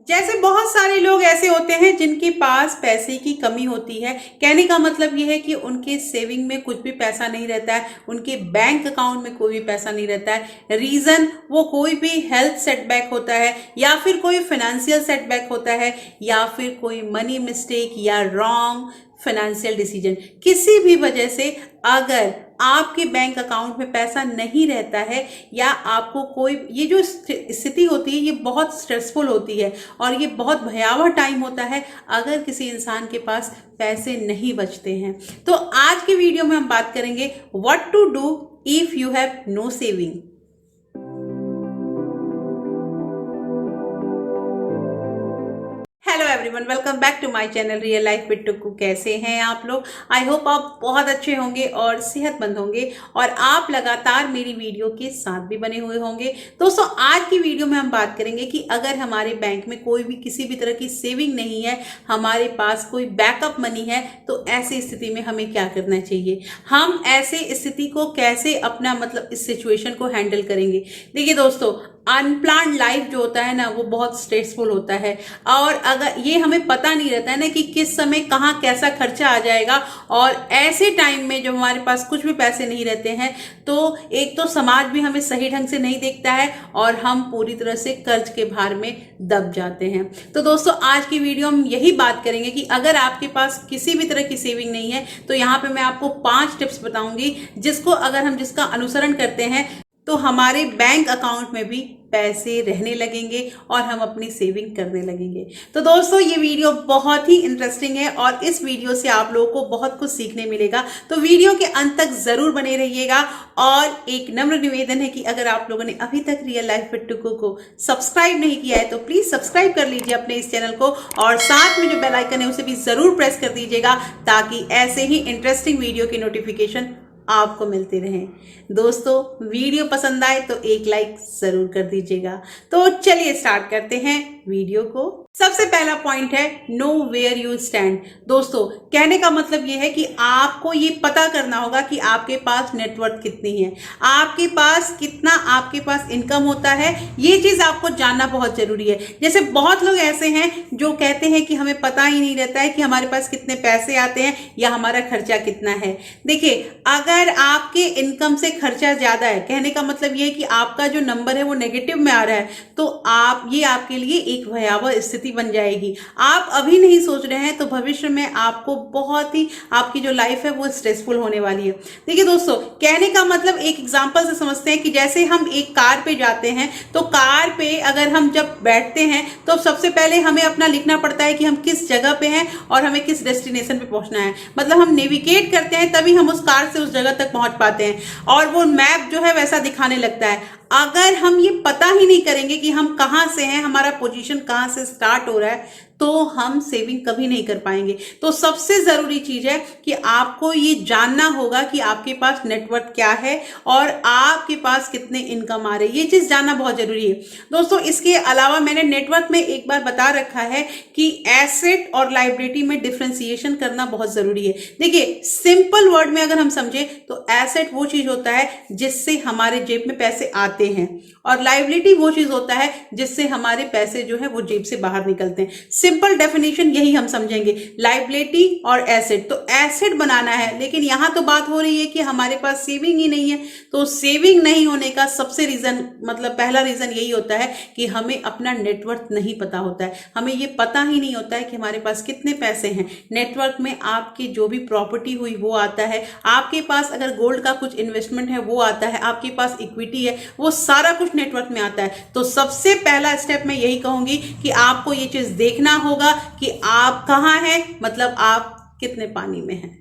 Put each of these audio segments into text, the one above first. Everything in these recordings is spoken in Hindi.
जैसे बहुत सारे लोग ऐसे होते हैं जिनके पास पैसे की कमी होती है। कहने का मतलब ये है कि उनके सेविंग में कुछ भी पैसा नहीं रहता है, उनके बैंक अकाउंट में कोई भी पैसा नहीं रहता है। रीज़न वो कोई भी हेल्थ सेटबैक होता है, या फिर कोई फाइनेंशियल सेटबैक होता है, या फिर कोई मनी मिस्टेक या रॉन्ग फाइनेंशियल डिसीजन। किसी भी वजह से अगर आपके बैंक अकाउंट में पैसा नहीं रहता है, या आपको कोई, ये जो स्थिति होती है ये बहुत स्ट्रेसफुल होती है और ये बहुत भयावह टाइम होता है अगर किसी इंसान के पास पैसे नहीं बचते हैं। तो आज के वीडियो में हम बात करेंगे what to do if you have no saving. Hello everyone, welcome back to my channel real life with Tukku. कैसे हैं आप लोग? आई होप आप बहुत अच्छे होंगे और सेहतमंद होंगे और आप लगातार मेरी वीडियो के साथ भी बने हुए होंगे। दोस्तों, आज की वीडियो में हम बात करेंगे कि अगर हमारे बैंक में कोई भी किसी भी तरह की सेविंग नहीं है, हमारे पास कोई बैकअप मनी है, तो ऐसी स्थिति में हमें क्या करना चाहिए, हम ऐसे स्थिति को कैसे अपना इस सिचुएशन को हैंडल करेंगे। देखिए दोस्तों, अनप्लान्ड लाइफ जो होता है ना, वो बहुत स्ट्रेसफुल होता है और अगर ये हमें पता नहीं रहता है ना कि किस समय कहाँ कैसा खर्चा आ जाएगा, और ऐसे टाइम में जब हमारे पास कुछ भी पैसे नहीं रहते हैं तो एक तो समाज भी हमें सही ढंग से नहीं देखता है और हम पूरी तरह से कर्ज के भार में दब जाते हैं। तो दोस्तों, आज की वीडियो हम यही बात करेंगे कि अगर आपके पास किसी भी तरह की सेविंग नहीं है तो यहाँ पे मैं आपको 5 टिप्स बताऊंगी जिसको अगर हम जिसका अनुसरण करते हैं तो हमारे बैंक अकाउंट में भी पैसे रहने लगेंगे और हम अपनी सेविंग करने लगेंगे। तो दोस्तों, ये वीडियो बहुत ही इंटरेस्टिंग है और इस वीडियो से आप लोगों को बहुत कुछ सीखने मिलेगा। तो वीडियो के अंत तक जरूर बने रहिएगा। और एक नम्र निवेदन है कि अगर आप लोगों ने अभी तक रियल लाइफ विद टुक्कू को सब्सक्राइब नहीं किया है तो प्लीज सब्सक्राइब कर लीजिए अपने इस चैनल को, और साथ में जो बेल आइकन है उसे भी जरूर प्रेस कर दीजिएगा ताकि ऐसे ही इंटरेस्टिंग वीडियो की नोटिफिकेशन आपको मिलते रहें। दोस्तों, वीडियो पसंद आए तो एक लाइक जरूर कर दीजिएगा। तो चलिए स्टार्ट करते हैं वीडियो को। सबसे पहला पॉइंट है नो वेयर यू स्टैंड। दोस्तों, कहने का मतलब यह है कि आपको ये पता करना होगा कि आपके पास नेटवर्थ कितनी है, आपके पास कितना आपके पास इनकम होता है। ये चीज आपको जानना बहुत जरूरी है। जैसे बहुत लोग ऐसे हैं जो कहते हैं कि हमें पता ही नहीं रहता है कि हमारे पास कितने पैसे आते हैं या हमारा खर्चा कितना है। देखिए, अगर आपके इनकम से खर्चा ज्यादा है, कहने का मतलब ये है कि आपका जो नंबर है वो नेगेटिव में आ रहा है, तो ये आपके लिए एक भयावह स्थिति बन जाएगी। आप अभी नहीं सोच रहे हैं तो भविष्य में आपको बहुत ही, आपकी जो लाइफ है वो स्ट्रेसफुल होने वाली है। देखिए दोस्तों, कहने का मतलब एक एग्जांपल से समझते हैं कि जैसे हम एक कार पे जाते हैं तो कार पे अगर हम जब बैठते हैं तो सबसे पहले हमें अपना लिखना पड़ता है कि हम किस जगह पे हैं और हमें किस डेस्टिनेशन पे पहुंचना है। मतलब हम नेविगेट करते हैं तभी हम उस कार से उस जगह तक पहुंच पाते हैं और वो मैप जो है वैसा दिखाने लगता है। अगर हम ये पता ही नहीं करेंगे कि हम कहाँ से हैं, हमारा पोजीशन कहाँ से स्टार्ट हो रहा है, तो हम सेविंग कभी नहीं कर पाएंगे। तो सबसे जरूरी चीज है कि आपको ये जानना होगा कि आपके पास नेटवर्थ क्या है और आपके पास कितने इनकम आ रहे हैं। ये चीज जानना बहुत जरूरी है दोस्तों। इसके अलावा मैंने नेटवर्थ में एक बार बता रखा है कि एसेट और लायबिलिटी में डिफरेंशिएशन करना बहुत जरूरी है। देखिए, सिंपल वर्ड में अगर हम समझे तो एसेट वो चीज होता है जिससे हमारे जेब में पैसे आते हैं, और लायबिलिटी वो चीज होता है जिससे हमारे पैसे जो है वो जेब से बाहर निकलते हैं। सिंपल डेफिनेशन यही हम समझेंगे, लायबिलिटी और एसेट। तो एसेट बनाना है, लेकिन यहां तो बात हो रही है कि हमारे पास सेविंग ही नहीं है। तो सेविंग नहीं होने का सबसे रीजन, पहला रीजन यही होता है कि हमें अपना नेटवर्थ नहीं पता होता है। हमें ये पता ही नहीं होता है कि हमारे पास कितने पैसे हैं। नेटवर्थ में आपकी जो भी प्रॉपर्टी हुई वो आता है, आपके पास अगर गोल्ड का कुछ इन्वेस्टमेंट है वो आता है, आपके पास इक्विटी है, वो सारा कुछ नेटवर्थ में आता है। तो सबसे पहला स्टेप मैं यही कहूंगी कि आपको ये चीज देखना होगा कि आप कहां हैं, आप कितने पानी में हैं।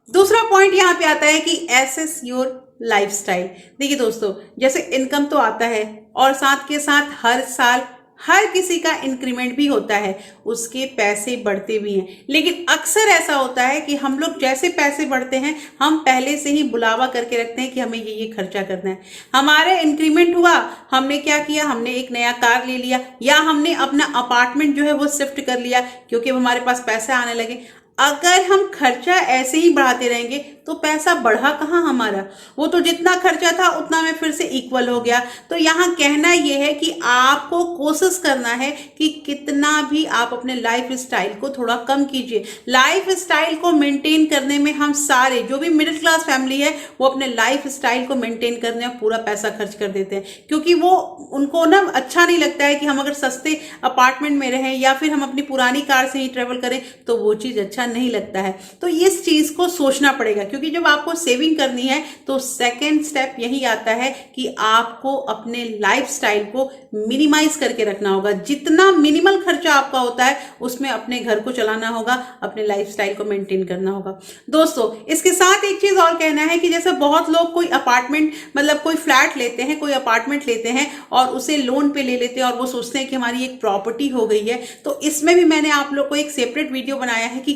दूसरा पॉइंट यहां पे आता है कि एसेस योर लाइफस्टाइल। देखिए दोस्तों, जैसे इनकम तो आता है और साथ के साथ हर साल हर किसी का इंक्रीमेंट भी होता है, उसके पैसे बढ़ते भी हैं। लेकिन अक्सर ऐसा होता है कि हम लोग जैसे पैसे बढ़ते हैं हम पहले से ही बुलावा करके रखते हैं कि हमें ये खर्चा करना है। हमारा इंक्रीमेंट हुआ, हमने क्या किया, हमने एक नया कार ले लिया या हमने अपना अपार्टमेंट जो है वो शिफ्ट कर लिया क्योंकि हमारे पास पैसे आने लगे। अगर हम खर्चा ऐसे ही बढ़ाते रहेंगे तो पैसा बढ़ा कहाँ हमारा, वो तो जितना खर्चा था उतना में फिर से इक्वल हो गया। तो यहाँ कहना ये है कि आपको कोशिश करना है कि कितना भी आप अपने लाइफ स्टाइल को थोड़ा कम कीजिए। लाइफ स्टाइल को मेंटेन करने में हम सारे जो भी मिडिल क्लास फैमिली है वो अपने लाइफ स्टाइल को मेंटेन करने में पूरा पैसा खर्च कर देते हैं, क्योंकि वो उनको ना अच्छा नहीं लगता है कि हम अगर सस्ते अपार्टमेंट में रहें या फिर हम अपनी पुरानी कार से ही ट्रेवल करें, तो वो चीज़ अच्छा नहीं लगता है। तो इस चीज़ को सोचना पड़ेगा, क्योंकि जब आपको सेविंग करनी है तो सेकेंड स्टेप यही आता है कि आपको अपने लाइफ स्टाइल को मिनिमाइज करके रखना होगा। जितना मिनिमल खर्चा आपका होता है उसमें अपने घर को चलाना होगा, अपने लाइफ स्टाइल को मेंटेन करना होगा। दोस्तों इसके साथ एक चीज और कहना है कि जैसे बहुत लोग कोई अपार्टमेंट मतलब कोई फ्लैट लेते हैं, कोई अपार्टमेंट लेते हैं और उसे लोन पे ले लेते हैं और वो सोचते हैं कि हमारी एक प्रॉपर्टी हो गई है। तो इसमें भी मैंने आप लोग को एक सेपरेट वीडियो बनाया है कि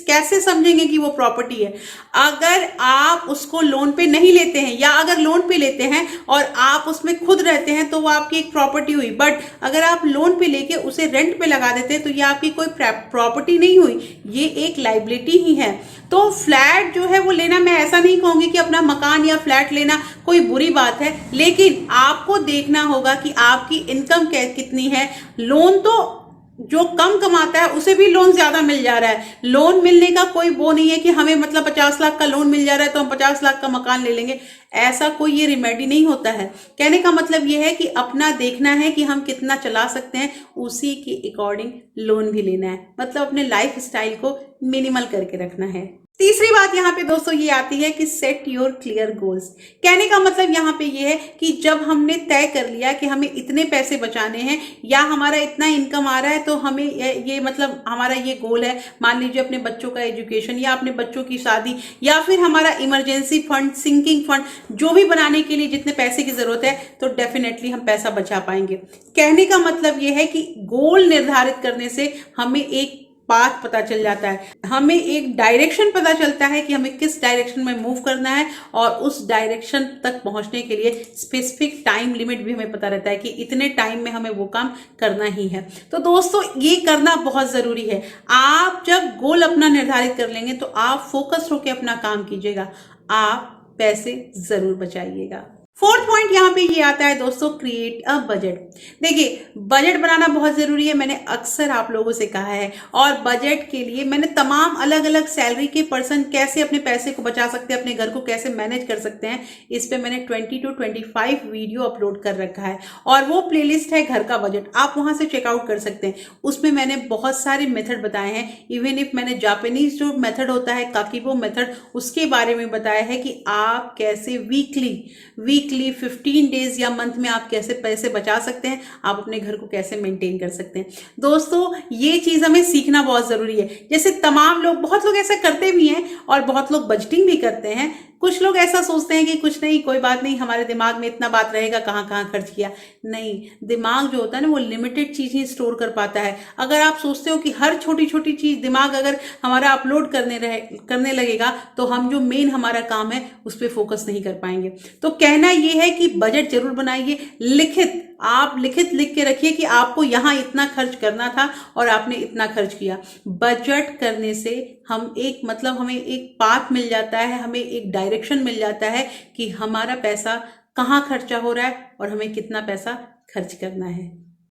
कैसे समझेंगे कि वो प्रॉपर्टी है। अगर आप उसको लोन पे नहीं लेते हैं या अगर लोन पे लेते हैं और आप उसमें खुद रहते हैं तो वो आपकी एक प्रॉपर्टी हुई, बट अगर आप लोन पे लेके उसे रेंट पे लगा देते हैं तो ये आपकी कोई प्रॉपर्टी नहीं हुई, ये एक लाइबिलिटी ही है। तो फ्लैट जो है वो लेना, मैं ऐसा नहीं कहूंगी कि अपना मकान या फ्लैट लेना कोई बुरी बात है, लेकिन आपको देखना होगा कि आपकी इनकम कितनी है। लोन तो जो कम कमाता है उसे भी लोन ज्यादा मिल जा रहा है। लोन मिलने का कोई वो नहीं है कि हमें मतलब 50 लाख का लोन मिल जा रहा है तो हम 50 लाख का मकान ले लेंगे, ऐसा कोई ये रिमेडी नहीं होता है। कहने का मतलब ये है कि अपना देखना है कि हम कितना चला सकते हैं, उसी के अकॉर्डिंग लोन भी लेना है, मतलब अपने लाइफ स्टाइल को मिनिमल करके रखना है। तीसरी बात यहाँ पे दोस्तों ये आती है कि सेट योर क्लियर गोल्स। कहने का मतलब यहाँ पे ये है कि जब हमने तय कर लिया कि हमें इतने पैसे बचाने हैं या हमारा इतना इनकम आ रहा है तो हमें ये मतलब हमारा ये गोल है, मान लीजिए अपने बच्चों का एजुकेशन या अपने बच्चों की शादी या फिर हमारा इमरजेंसी फंड, सिंकिंग फंड, जो भी बनाने के लिए जितने पैसे की जरूरत है, तो डेफिनेटली हम पैसा बचा पाएंगे। कहने का मतलब ये है कि गोल निर्धारित करने से हमें एक पाथ पता चल जाता है, हमें एक डायरेक्शन पता चलता है कि हमें किस डायरेक्शन में मूव करना है और उस डायरेक्शन तक पहुंचने के लिए स्पेसिफिक टाइम लिमिट भी हमें पता रहता है कि इतने टाइम में हमें वो काम करना ही है। तो दोस्तों ये करना बहुत जरूरी है। आप जब गोल अपना निर्धारित कर लेंगे तो आप फोकस होकर अपना काम कीजिएगा, आप पैसे जरूर बचाइएगा। फोर्थ पॉइंट यहाँ पे ये आता है दोस्तों, क्रिएट अ बजट। देखिए बजट बनाना बहुत जरूरी है, मैंने अक्सर आप लोगों से कहा है, और बजट के लिए मैंने तमाम अलग अलग सैलरी के पर्सन कैसे अपने पैसे को बचा सकते हैं, अपने घर को कैसे मैनेज कर सकते हैं, इस पे मैंने 20 to 25 वीडियो अपलोड कर रखा है और वो प्लेलिस्ट है घर का बजट, आप वहां से चेकआउट कर सकते हैं। उसमें मैंने बहुत सारे मेथड बताए हैं, इवन इफ मैंने जापानीज जो मेथड होता है काकीबो मेथड, उसके बारे में बताया है कि आप कैसे वीकली 15 डेज या मंथ में आप कैसे पैसे बचा सकते हैं, आप अपने घर को कैसे मेंटेन कर सकते हैं। दोस्तों ये चीज हमें सीखना बहुत जरूरी है। जैसे तमाम लोग, बहुत लोग ऐसा करते भी हैं और बहुत लोग बजटिंग भी करते हैं। कुछ लोग ऐसा सोचते हैं कि कुछ नहीं, कोई बात नहीं, हमारे दिमाग में इतना बात रहेगा, कहाँ कहाँ खर्च किया। नहीं, दिमाग जो होता है ना वो लिमिटेड चीज ही स्टोर कर पाता है। अगर आप सोचते हो कि हर छोटी छोटी चीज दिमाग अगर हमारा अपलोड करने लगेगा तो हम जो मेन हमारा काम है उस पर फोकस नहीं कर पाएंगे। तो कहना यह है कि बजट जरूर बनाइए, आप लिख के रखिए कि आपको यहाँ इतना खर्च करना था और आपने इतना खर्च किया। बजट करने से हमें एक पाथ मिल जाता है, हमें एक डायरेक्शन मिल जाता है कि हमारा पैसा कहाँ खर्चा हो रहा है और हमें कितना पैसा खर्च करना है।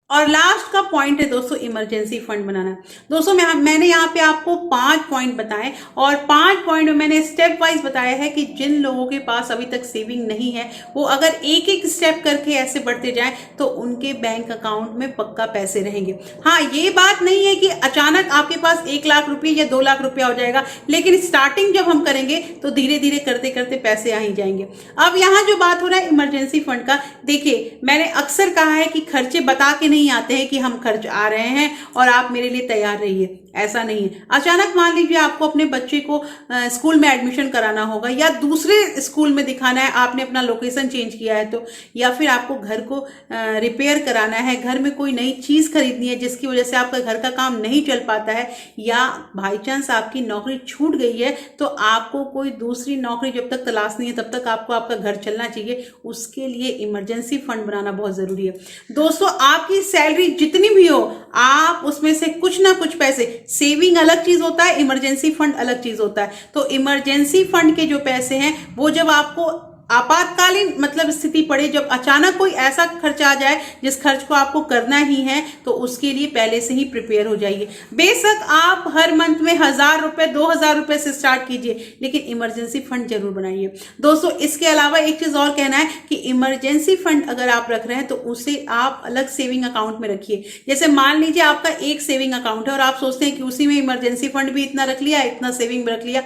और लास्ट का पॉइंट है दोस्तों, इमरजेंसी फंड बनाना। दोस्तों मैंने यहाँ पे आपको 5 पॉइंट बताए और 5 पॉइंट में मैंने स्टेप वाइज बताया है कि जिन लोगों के पास अभी तक सेविंग नहीं है वो अगर एक एक स्टेप करके ऐसे बढ़ते जाएं तो उनके बैंक अकाउंट में पक्का पैसे रहेंगे। हाँ, ये बात नहीं है कि अचानक आपके पास 1 लाख रुपये या 2 लाख रुपया हो जाएगा, लेकिन स्टार्टिंग जब हम करेंगे तो धीरे धीरे करते करते पैसे आ ही जाएंगे। अब यहाँ जो बात हो रहा है इमरजेंसी फंड का, देखिए मैंने अक्सर कहा है कि खर्चे बता के नहीं आते हैं कि हम खर्च आ रहे हैं और आप मेरे लिए तैयार रहिए, ऐसा नहीं है। अचानक मान लीजिए आपको अपने बच्चे को स्कूल में एडमिशन कराना होगा या दूसरे स्कूल में दिखाना है, आपने अपना लोकेशन चेंज किया है तो, या फिर आपको घर को रिपेयर कराना है, घर में कोई नई चीज खरीदनी है जिसकी वजह से आपका घर का काम नहीं चल पाता है, या बाई चांस आपकी नौकरी छूट गई है तो आपको कोई दूसरी नौकरी जब तक तलाश नहीं है तब तक आपको आपका घर चलना चाहिए, उसके लिए इमरजेंसी फंड बनाना बहुत जरूरी है। दोस्तों आपकी सैलरी जितनी भी हो, आप उसमें से कुछ ना कुछ पैसे, सेविंग अलग चीज होता है, इमरजेंसी फंड अलग चीज होता है। तो इमरजेंसी फंड के जो पैसे हैं वो जब आपको आपातकालीन मतलब स्थिति पड़े, जब अचानक कोई ऐसा खर्च आ जाए जिस खर्च को आपको करना ही है, तो उसके लिए पहले से ही प्रिपेयर हो जाइए। बेशक आप हर मंथ में 1000 रुपए 2000 रुपए से स्टार्ट कीजिए, लेकिन इमरजेंसी फंड जरूर बनाइए दोस्तों। इसके अलावा एक चीज और कहना है कि इमरजेंसी फंड अगर आप रख रहे हैं तो उसे आप अलग सेविंग अकाउंट में रखिए। जैसे मान लीजिए आपका एक सेविंग अकाउंट है और आप सोचते हैं कि उसी में इमरजेंसी फंड भी इतना रख लिया, इतना सेविंग रख लिया,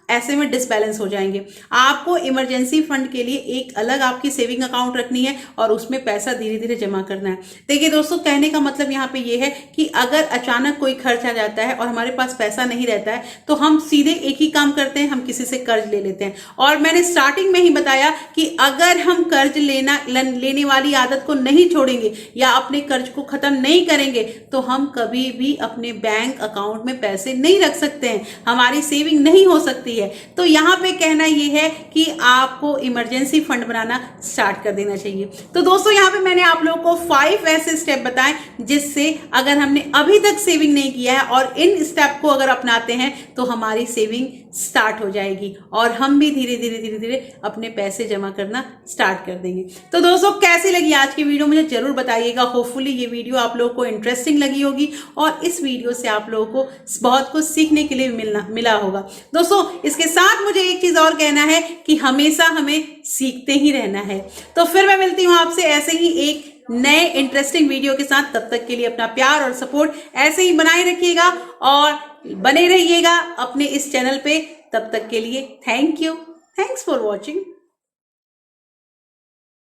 ऐसे में डिसबैलेंस हो जाएंगे। आपको इमरजेंसी फंड के लिए एक अलग आपकी सेविंग अकाउंट रखनी है और उसमें पैसा धीरे धीरे जमा करना है। देखिए दोस्तों, कहने का मतलब यहाँ पे ये है कि अगर अचानक कोई खर्च आ जाता है और हमारे पास पैसा नहीं रहता है तो हम सीधे एक ही काम करते हैं, हम किसी से कर्ज ले लेते हैं। और मैंने स्टार्टिंग में ही बताया कि अगर हम कर्ज लेने वाली आदत को नहीं छोड़ेंगे या अपने कर्ज को खत्म नहीं करेंगे तो हम कभी भी अपने बैंक अकाउंट में पैसे नहीं रख सकते हैं, हमारी सेविंग नहीं हो सकती है। तो यहाँ पे कहना यह है कि आपको इमरजेंसी फंड बनाना स्टार्ट कर देना चाहिए। तो दोस्तों, यहाँ पे मैंने आप लोगों को 5 ऐसे स्टेप बताए जिससे अगर हमने अभी तक सेविंग नहीं किया है और इन स्टेप को अगर अपनाते हैं तो हमारी सेविंग स्टार्ट हो जाएगी और हम भी धीरे धीरे अपने पैसे जमा करना स्टार्ट कर देंगे। तो दोस्तों, कैसी लगी आज की वीडियो मुझे जरूर बताइएगा। होपफुली ये वीडियो आप लोगों को इंटरेस्टिंग लगी होगी और इस वीडियो से आप लोगों को बहुत कुछ सीखने के लिए मिला होगा। दोस्तों, इसके साथ मुझे एक चीज और कहना है कि हमेशा हमें सीखते ही रहना है। तो फिर मैं मिलती हूं आपसे ऐसे ही एक नए इंटरेस्टिंग वीडियो के साथ। तब तक के लिए अपना प्यार और सपोर्ट ऐसे ही बनाए रखिएगा और बने रहिएगा अपने इस चैनल पे। तब तक के लिए thank you, thanks for watching.